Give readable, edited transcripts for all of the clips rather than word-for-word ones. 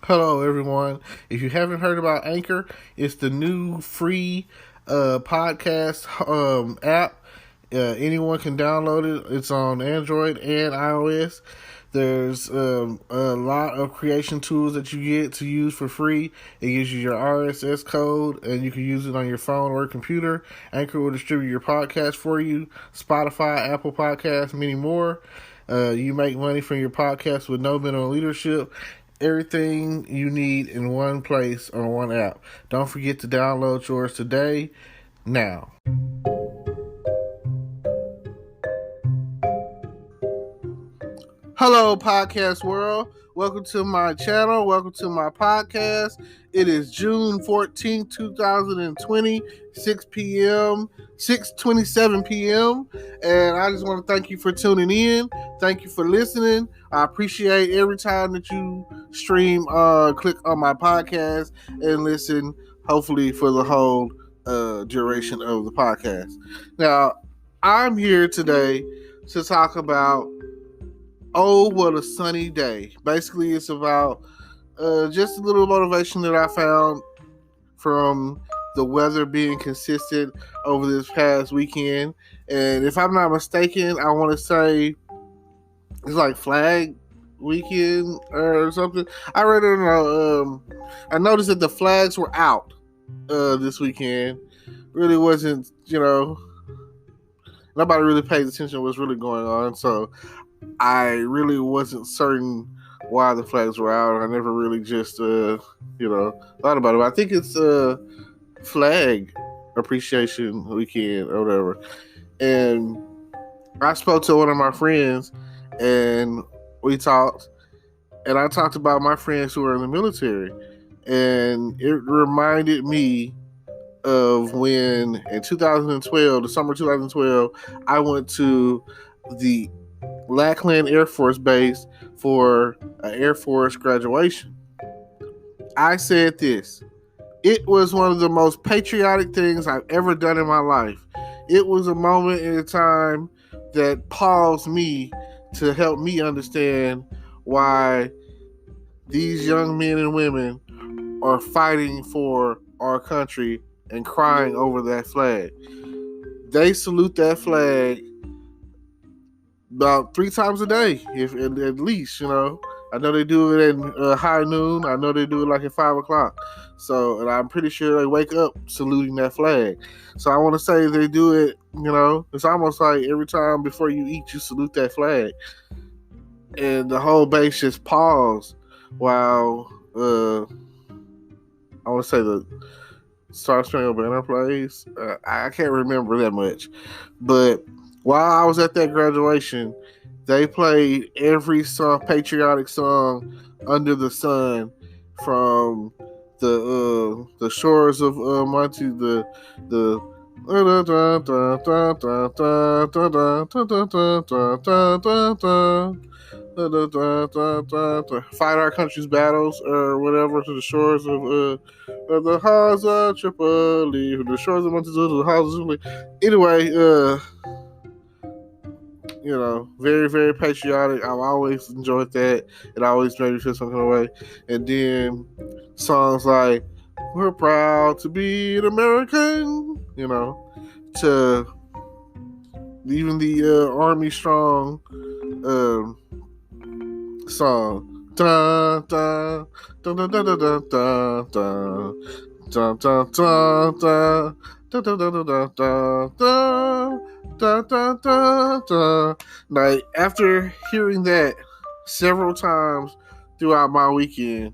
Hello, everyone. If you haven't heard about Anchor, it's the new free podcast app. Anyone can download it. It's on Android and iOS. There's a lot of creation tools that you get to use for free. It gives you your RSS code, and you can use it on your phone or computer. Anchor will distribute your podcast for you. Spotify, Apple Podcasts, many more. You make money from your podcast with no minimum leadership. Everything you need in one place on one app. Don't forget to download yours today, now. Hello, podcast world. Welcome to my channel. Welcome to my podcast. It is June 14th, 2020, 6 p.m., 6:27 p.m. And I just want to thank you for tuning in. Thank you for listening. I appreciate every time that you stream, click on my podcast and listen, hopefully for the whole duration of the podcast. Now, I'm here today to talk about Oh, What a Sunny Day. Basically, it's about just a little motivation that I found from the weather being consistent over this past weekend. And if I'm not mistaken, I want to say it's like Flag Weekend or something. I read it. I noticed that the flags were out this weekend. Really wasn't, nobody really paid attention to what's really going on. So I really wasn't certain why the flags were out. I never really just, thought about it. But I think it's Flag Appreciation Weekend or whatever. And I spoke to one of my friends, and we talked. And I talked about my friends who are in the military. And it reminded me of when in 2012, the summer 2012, I went to the Lackland Air Force Base for an Air Force graduation. I said this. It was one of the most patriotic things I've ever done in my life. It was a moment in time that paused me to help me understand why these young men and women are fighting for our country and crying over that flag. They salute that flag about 3 times a day, if at least, I know they do it at high noon. I know they do it like at 5 o'clock. So, and I'm pretty sure they wake up saluting that flag. So I want to say they do it, it's almost like every time before you eat, you salute that flag. And the whole base just paused while, I want to say the Star Spangled Banner plays. I can't remember that much. But while I was at that graduation, they played every patriotic song under the sun, from the shores of Monty, the fight our country's battles or whatever, to the shores of the halls of Tripoli, the shores of Monty, the halls of Tripoli. Anyway, very, very patriotic. I've always enjoyed that. It always made me feel some kind of way. And then songs like "We're Proud to Be an American," to even the Army Strong song. Da da da da da da da da da da da da. Da, da, da, da, da, da, da, da, da, da. Like, after hearing that several times throughout my weekend,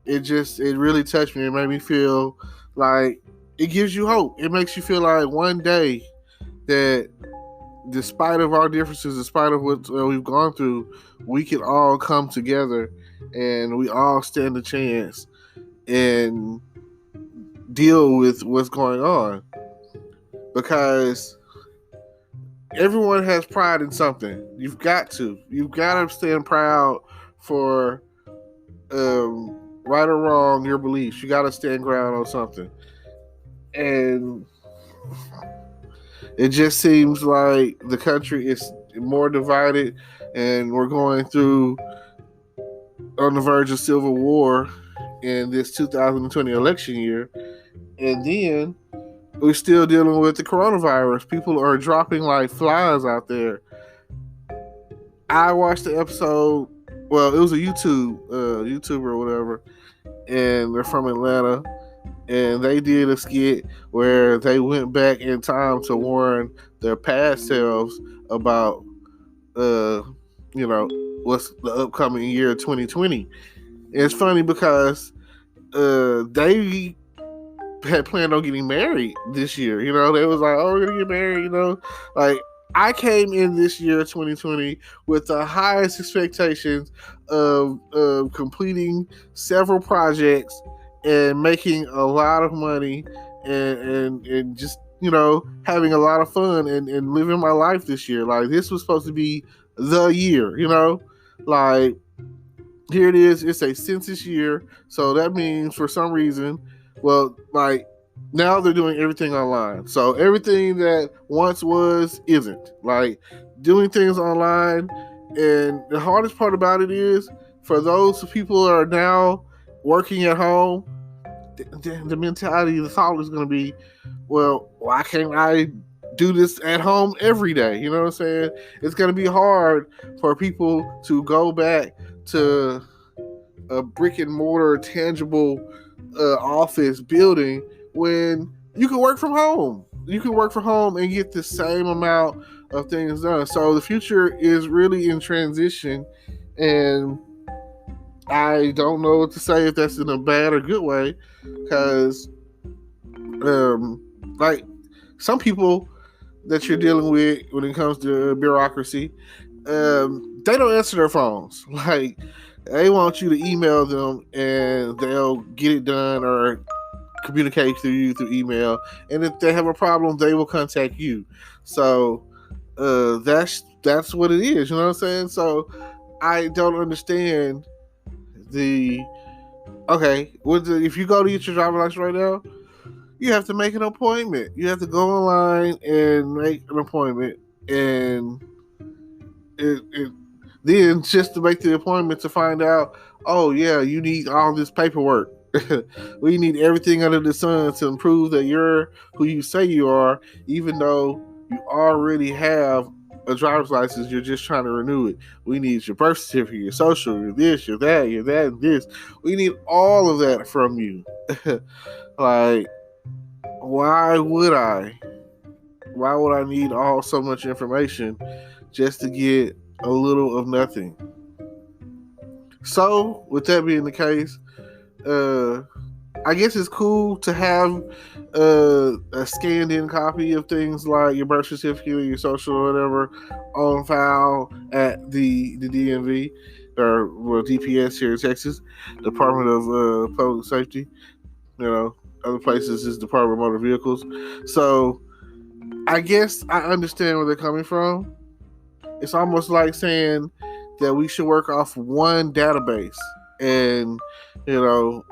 it really touched me. It made me feel like it gives you hope. It makes you feel like one day that, despite of our differences, despite of what we've gone through, we can all come together and we all stand a chance and deal with what's going on. Because everyone has pride in something. You've got to stand proud for right or wrong, your beliefs. You got to stand ground on something. And it just seems like the country is more divided, and we're going through on the verge of civil war. in this 2020 election year. And then we're still dealing with the coronavirus. People are dropping like flies out there. I watched the episode. Well, it was a YouTuber or whatever, and they're from Atlanta, and they did a skit where they went back in time to warn their past selves about, what's the upcoming year 2020. And it's funny because they had planned on getting married this year. They was like, "Oh, we're gonna get married." Like I came in this year 2020 with the highest expectations of completing several projects and making a lot of money and just having a lot of fun and living my life this year. Like this was supposed to be the year. Like here it is. It's a census year, so that means for some reason, well, like now they're doing everything online. So everything that once was isn't. Like doing things online. And the hardest part about it is for those people who are now working at home, the mentality, the thought is going to be, well, why can't I do this at home every day? You know what I'm saying? It's going to be hard for people to go back to a brick and mortar, tangible office building when you can work from home. You can work from home and get the same amount of things done. So the future is really in transition, and I don't know what to say if that's in a bad or good way, because like some people that you're dealing with when it comes to bureaucracy, they don't answer their phones. Like they want you to email them and they'll get it done, or communicate through you through email. And if they have a problem, they will contact you. So that's what it is. You know what I'm saying? So I don't understand if you go to get your driver's license right now, you have to make an appointment. You have to go online and make an appointment, and then just to make the appointment to find out, oh yeah, you need all this paperwork. We need everything under the sun to prove that you're who you say you are, even though you already have a driver's license. You're just trying to renew it. We need your birth certificate, your social, your this, your that, and this. We need all of that from you. Like, why would I need so much information just to get a little of nothing? So, with that being the case, I guess it's cool to have a scanned in copy of things like your birth certificate or your social or whatever on file at the DMV or DPS here in Texas, Department of Public Safety. Other places is Department of Motor Vehicles. So I guess I understand where they're coming from. It's almost like saying that we should work off one database, and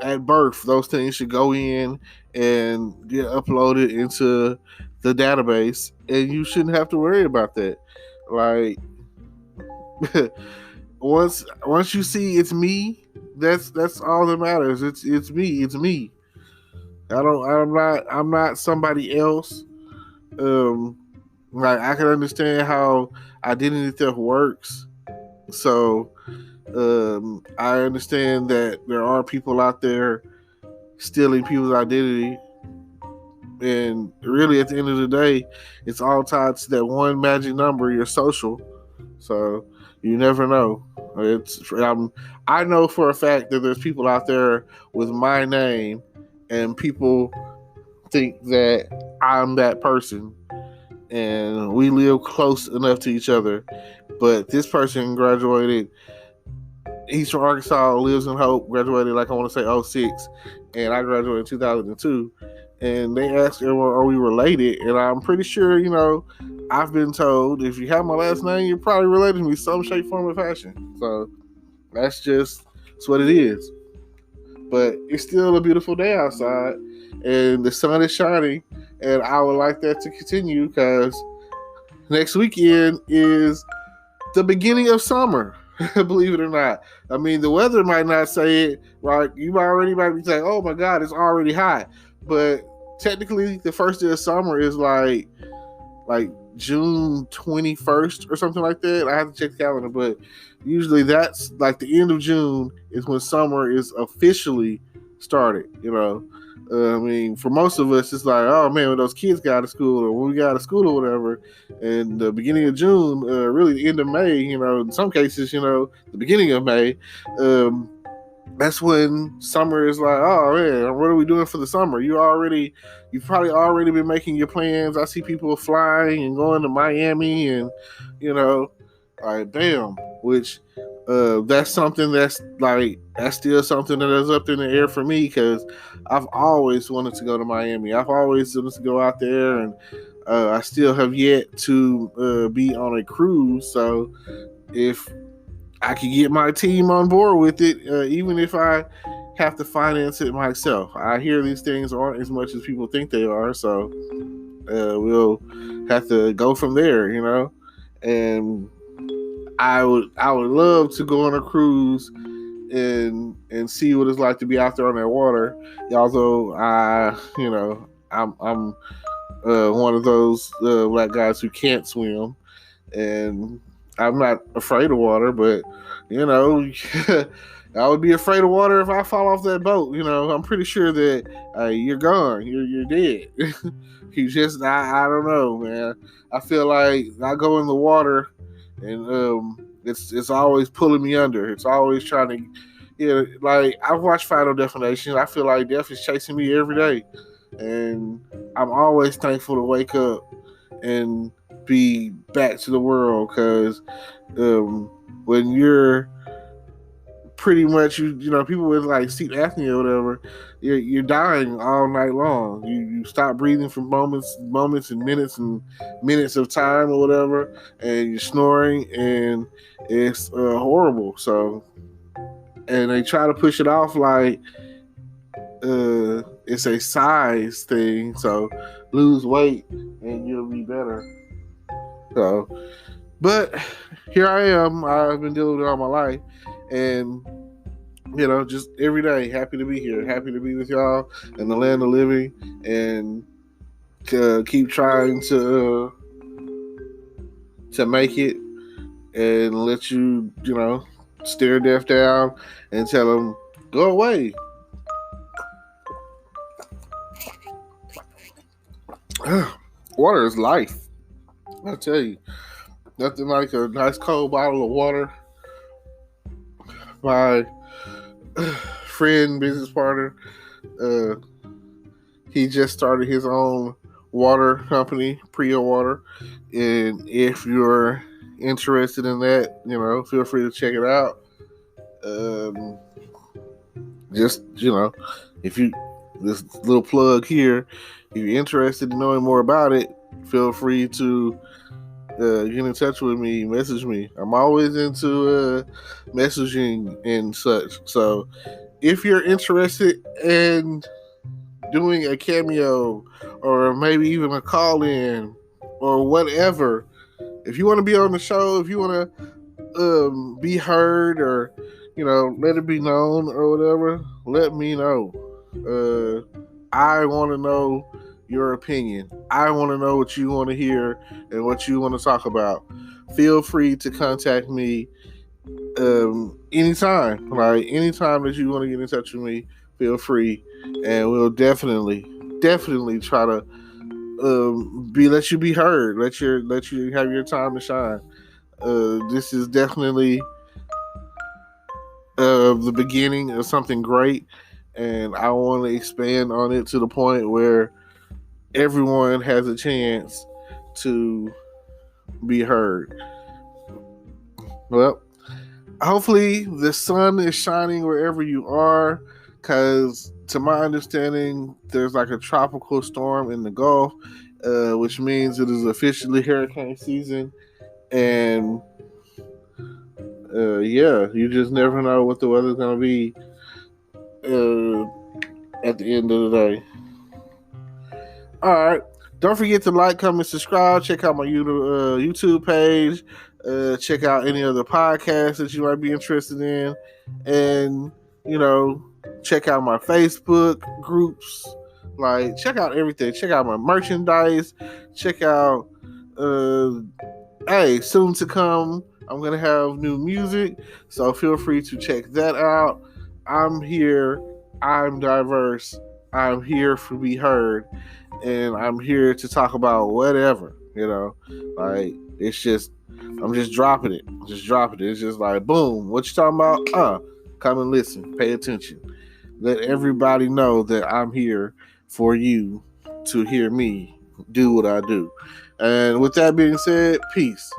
at birth those things should go in and get uploaded into the database, and you shouldn't have to worry about that. Like once you see it's me, that's all that matters. It's me. I'm not somebody else. Like I can understand how identity theft works. So I understand that there are people out there stealing people's identity, and really at the end of the day, it's all tied to that one magic number, your social. So you never know. I know for a fact that there's people out there with my name, and people think that I'm that person, and we live close enough to each other. But this person graduated, he's from Arkansas, lives in Hope, graduated like I want to say 06, and I graduated in 2002. And they asked everyone, are we related? And I'm pretty sure, I've been told if you have my last name, you're probably related to me some shape, form, or fashion. So that's what it is. But it's still a beautiful day outside, and the sun is shining, and I would like that to continue because next weekend is the beginning of summer. Believe it or not. I mean, the weather might not say it, right? You might be saying, "Oh my God, it's already hot," but technically, the first day of summer is like June 21st or something like that. I have to check the calendar, but usually that's like the end of June is when summer is officially started. I mean, for most of us, it's like, oh man, when those kids got out of school or when we got out of school or whatever, and the beginning of June, really the end of May, in some cases, the beginning of May, that's when summer is like, oh man, what are we doing for the summer? You've probably already been making your plans. I see people flying and going to Miami and, like, bam, which that's something that's still something that is up in the air for me because I've always wanted to go to Miami. I've always wanted to go out there, and I still have yet to be on a cruise. So if I can get my team on board with it, even if I have to finance it myself. I hear these things aren't as much as people think they are, so we'll have to go from there, And I would love to go on a cruise and see what it's like to be out there on that water. Although I'm one of those black guys who can't swim, and I'm not afraid of water, but I would be afraid of water if I fall off that boat. I'm pretty sure that you're gone, you're dead. I don't know, man. I feel like I go in the water, and it's always pulling me under. It's always trying to, like I've watched Final Destination. I feel like death is chasing me every day, and I'm always thankful to wake up and be back to the world because when you're pretty much people with like sleep apnea or whatever, you're dying all night long. You stop breathing for moments and minutes of time or whatever, and you're snoring, and it's horrible. So, and they try to push it off like it's a size thing. So lose weight and you'll be better. So, but here I am. I've been dealing with it all my life, and just every day, happy to be here, happy to be with y'all in the land of living, and to keep trying to make it, and let you, stare death down and tell them, go away. Water is life. I tell you, nothing like a nice cold bottle of water. My friend, business partner, he just started his own water company, Prio Water, and if you're interested in that, feel free to check it out. Just if you, this little plug here, if you're interested in knowing more about it, feel free to get in touch with me, message me. I'm always into messaging and such. So if you're interested in doing a cameo or maybe even a call-in or whatever, if you want to be on the show, if you want to be heard or let it be known or whatever, let me know. I want to know your opinion. I want to know what you want to hear and what you want to talk about. Feel free to contact me anytime. Like anytime that you want to get in touch with me, feel free, and we'll definitely try to let you be heard. Let you have your time to shine. This is definitely the beginning of something great, and I want to expand on it to the point where everyone has a chance to be heard. Well, hopefully the sun is shining wherever you are, because to my understanding, there's like a tropical storm in the Gulf, which means it is officially hurricane season, and you just never know what the weather's going to be at the end of the day. All right. Don't forget to like, comment, subscribe. Check out my YouTube page. check out any other podcasts that you might be interested in, and check out my Facebook groups. Like, check out everything. Check out my merchandise. Check out, hey, soon to come, I'm gonna have new music, so feel free to check that out. I'm here. I'm diverse. I'm here to be heard, and I'm here to talk about whatever. Like, it's just, I'm just dropping it. It's just like, boom. What you talking about? Come and listen. Pay attention. Let everybody know that I'm here for you to hear me do what I do. And with that being said, peace.